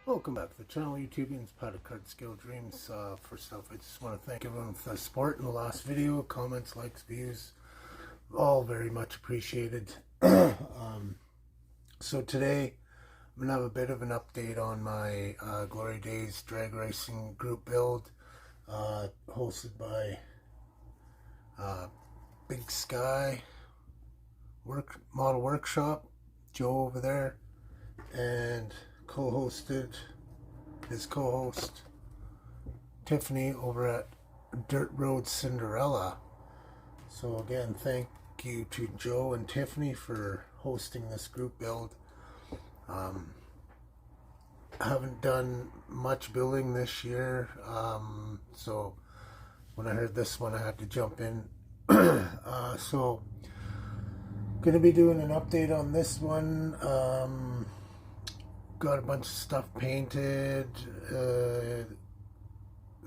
Welcome back to the channel, YouTubians, Paddock Card Skill Dreams. First off, I just want to thank everyone for the support in the last video. Comments, likes, views, all very much appreciated. So today, I'm going to have a bit of an update on my Glory Days drag racing group build, hosted by Big Sky Model Workshop, Joe over there, and co-hosted his co-host Tiffany over at Dirt Road Cinderella. So again, thank you to Joe and Tiffany for hosting this group build. I haven't done much building this year, so when I heard this one I had to jump in. So gonna be doing an update on this one. Got a bunch of stuff painted.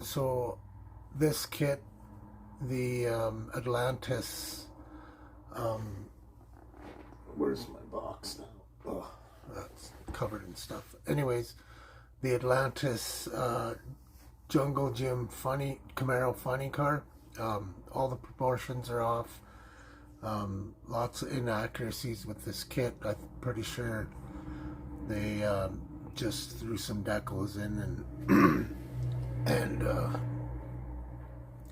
So this kit, the Atlantis, where's my box now? Oh, that's covered in stuff. Anyways, the Atlantis Jungle Gym Camaro funny car. All the proportions are off. Lots of inaccuracies with this kit. I'm pretty sure they just threw some decals in and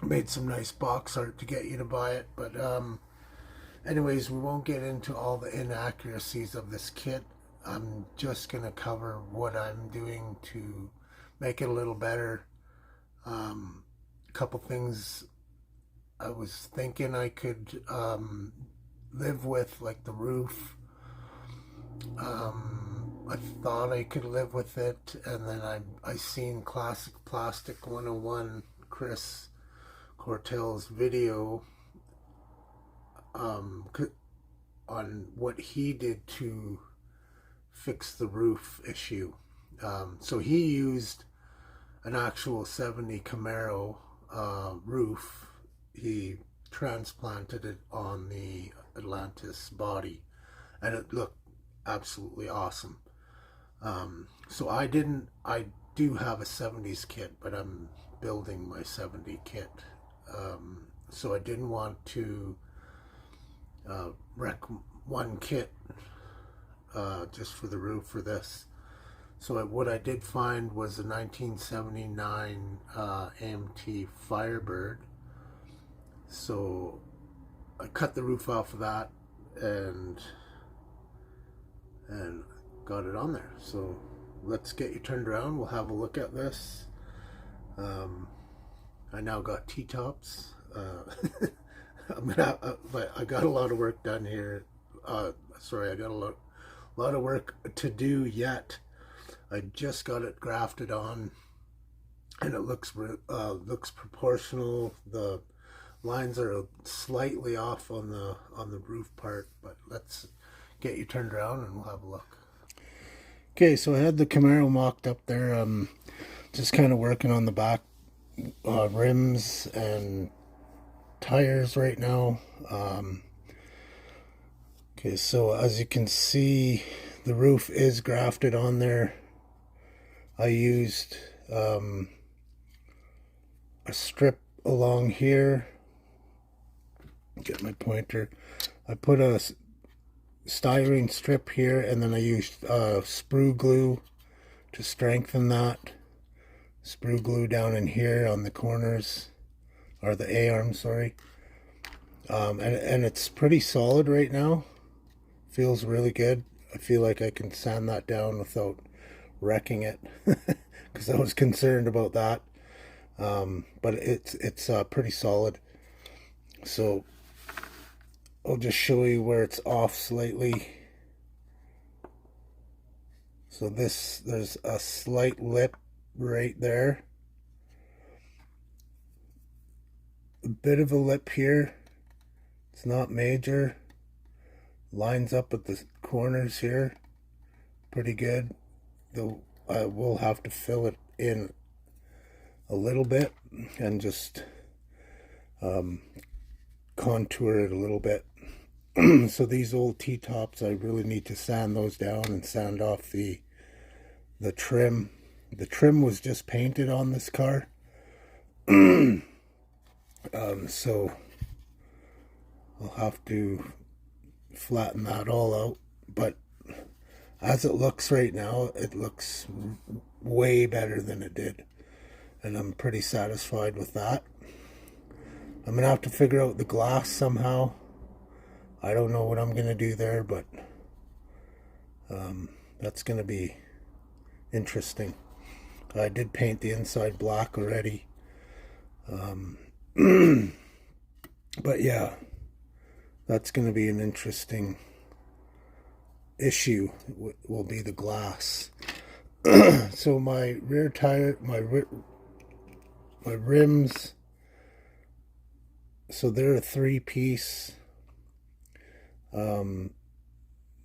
made some nice box art to get you to buy it. But anyways, we won't get into all the inaccuracies of this kit. I'm just gonna cover what I'm doing to make it a little better. A couple things I was thinking I could live with, like the roof. I thought I could live with it, and then I seen Classic Plastic 101, Chris Cortell's video on what he did to fix the roof issue. So he used an actual 70 Camaro roof. He transplanted it on the Atlantis body, and it looked absolutely awesome. So I do have a 70s kit, but I'm building my 70 kit. So I didn't want to wreck one kit just for the roof for this. So what I did find was a 1979 AMT Firebird. So I cut the roof off of that and got it on there. So let's get you turned around. We'll have a look at this. I now got T-tops. But I got a lot of work done here. Sorry, I got a lot of work to do yet. I just got it grafted on, and it looks proportional. The lines are slightly off on the roof part, but let's get you turned around and we'll have a look. Okay, so I had the Camaro mocked up there. Just kind of working on the back rims and tires right now. Okay, so as you can see, the roof is grafted on there. I used a strip along here. Get my pointer. I put a styrene strip here, and then I used sprue glue to strengthen that. Sprue glue down in here on the corners, or the A-arm, sorry. And it's pretty solid right now. Feels really good. I feel like I can sand that down without wrecking it, because I was concerned about that. But it's pretty solid. So I'll just show you where it's off slightly. So there's a slight lip right there. A bit of a lip here. It's not major. Lines up at the corners here. Pretty good. Though I will have to fill it in a little bit and just contour it a little bit. So these old T-tops, I really need to sand those down and sand off the trim The trim was just painted on this car. So I'll have to flatten that all out. But as it looks right now, it looks way better than it did. And I'm pretty satisfied with that. I'm going to have to figure out the glass somehow. I don't know what I'm going to do there, but that's going to be interesting. I did paint the inside black already. But yeah, that's going to be an interesting issue, will be the glass. So my rear tire, my rims, so they're a 3-piece.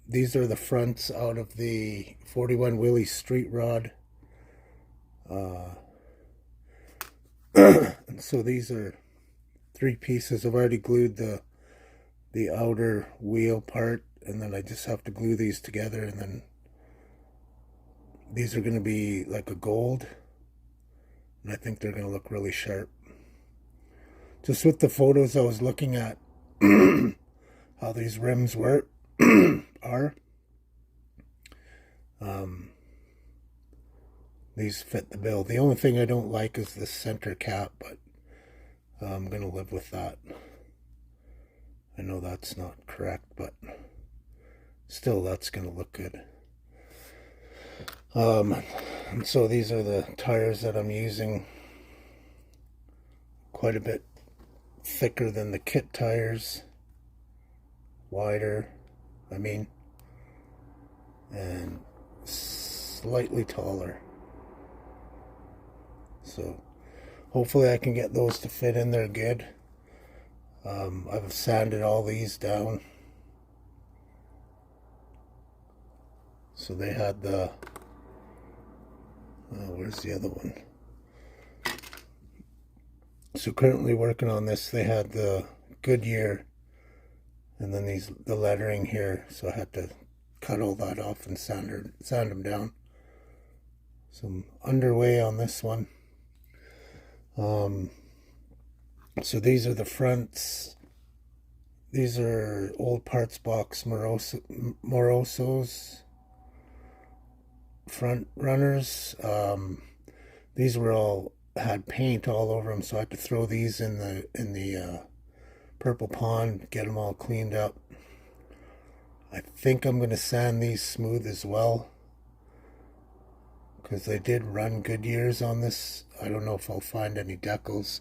These are the fronts out of the 41 Willys street rod. And so these are 3 pieces. I've already glued the outer wheel part, and then I just have to glue these together, and then these are going to be like a gold, and I think they're going to look really sharp. Just with the photos I was looking at, how these rims are. These fit the bill. The only thing I don't like is the center cap, but I'm going to live with that. I know that's not correct, but still that's going to look good. And so these are the tires that I'm using. Quite a bit thicker than the kit tires. Wider, I mean. And slightly taller. So hopefully I can get those to fit in there good. I've sanded all these down. So they had the, where's the other one? So currently working on this, they had the Goodyear and then the lettering here. So I had to cut all that off and sand them down. So I'm underway on this one. So these are the fronts. These are old parts box Morosos front runners. These were all had paint all over them, so I had to throw these in the purple pond, get them all cleaned up. I think I'm going to sand these smooth as well, because they did run good years on this. I don't know if I'll find any decals,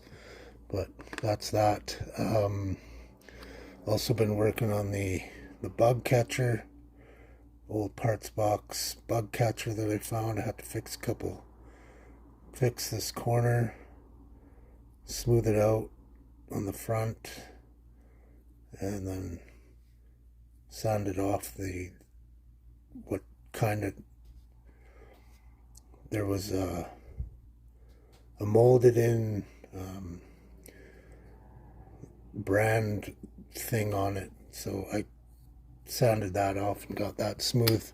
but that's that. Also been working on the bug catcher, old parts box bug catcher that I found. I had to fix this corner, smooth it out on the front, and then sand it off there was a molded in brand thing on it, so I sanded that off and got that smooth.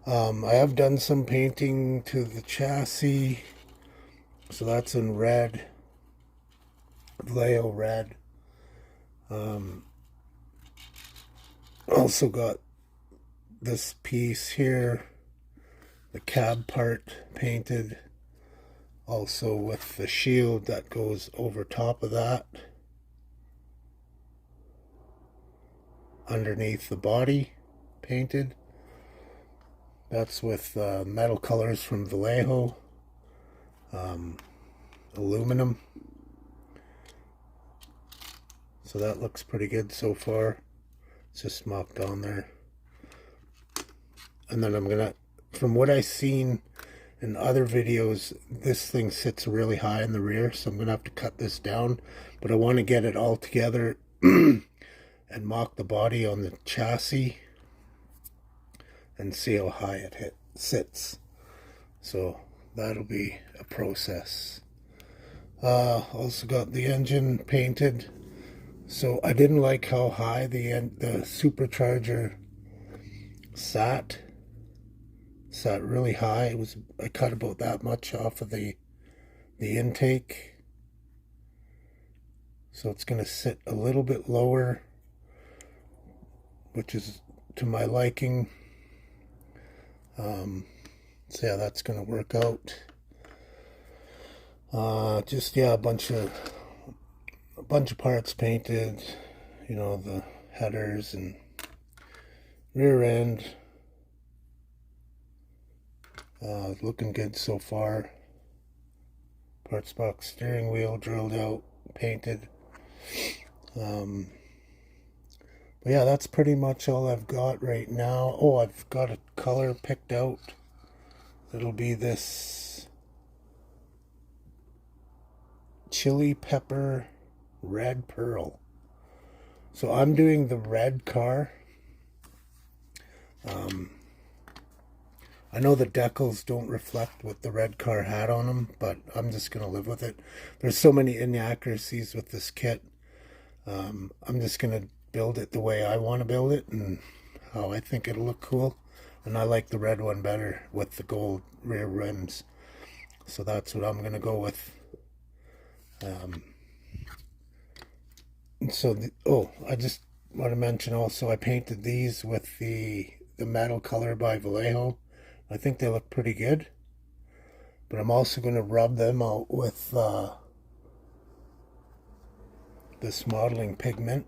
I have done some painting to the chassis, so that's in red, Vallejo red. Also got this piece here, the cab part painted, also with the shield that goes over top of that, underneath the body painted. That's with metal colors from Vallejo, aluminum. So that looks pretty good so far. It's just mocked on there. And then I'm gonna, from what I've seen in other videos, this thing sits really high in the rear, so I'm gonna have to cut this down. But I want to get it all together and mock the body on the chassis and see how high it sits. So that'll be a process. Also got the engine painted. So I didn't like how high the supercharger sat. set really high. I cut about that much off of the intake. So it's going to sit a little bit lower, which is to my liking. So yeah, that's going to work out. Just yeah, a bunch of parts painted. You know, the headers and rear end. Looking good so far. Parts box, steering wheel drilled out, painted. But yeah, that's pretty much all I've got right now. Oh, I've got a color picked out. It'll be this chili pepper red pearl. So I'm doing the red car. I know the decals don't reflect what the red car had on them, but I'm just going to live with it. There's so many inaccuracies with this kit. I'm just going to build it the way I want to build it and how I think it'll look cool. And I like the red one better with the gold rear rims. So that's what I'm going to go with. I just want to mention also, I painted these with the metal color by Vallejo. I think they look pretty good. But I'm also going to rub them out with this modeling pigment.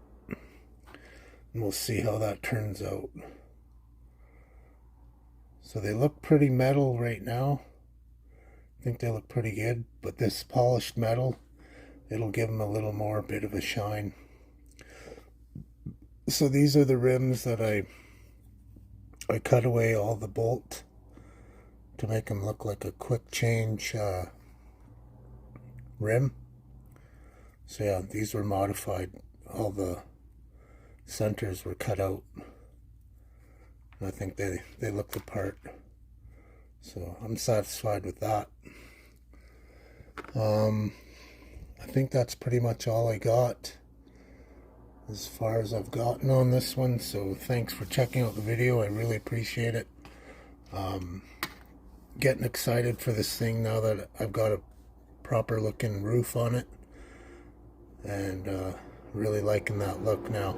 And we'll see how that turns out. So they look pretty metal right now. I think they look pretty good. But this polished metal, it'll give them a little more bit of a shine. So these are the rims that I cut away all the bolt to make them look like a quick change rim. So yeah, these were modified. All the centers were cut out. And I think they look the part. So I'm satisfied with that. I think that's pretty much all I got as far as I've gotten on this one. So thanks for checking out the video. I really appreciate it. Getting excited for this thing now that I've got a proper looking roof on it, and really liking that look now.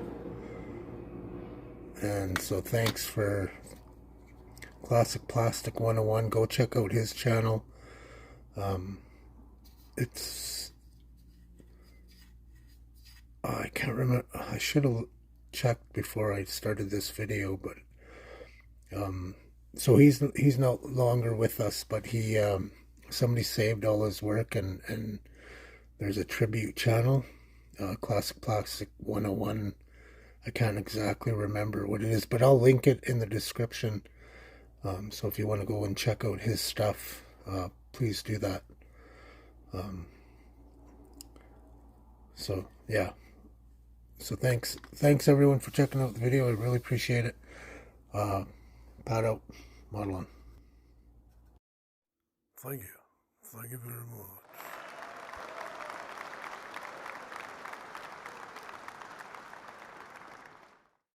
And so thanks for Classic Plastic 101. Go check out his channel. I can't remember. I should have checked before I started this video, but so he's no longer with us, but he somebody saved all his work, and there's a tribute channel, Classic Plastic 101. I can't exactly remember what it is, but I'll link it in the description. So if you want to go and check out his stuff, please do that. So yeah. So thanks everyone for checking out the video. I really appreciate it. Pat out, model on. Thank you very much.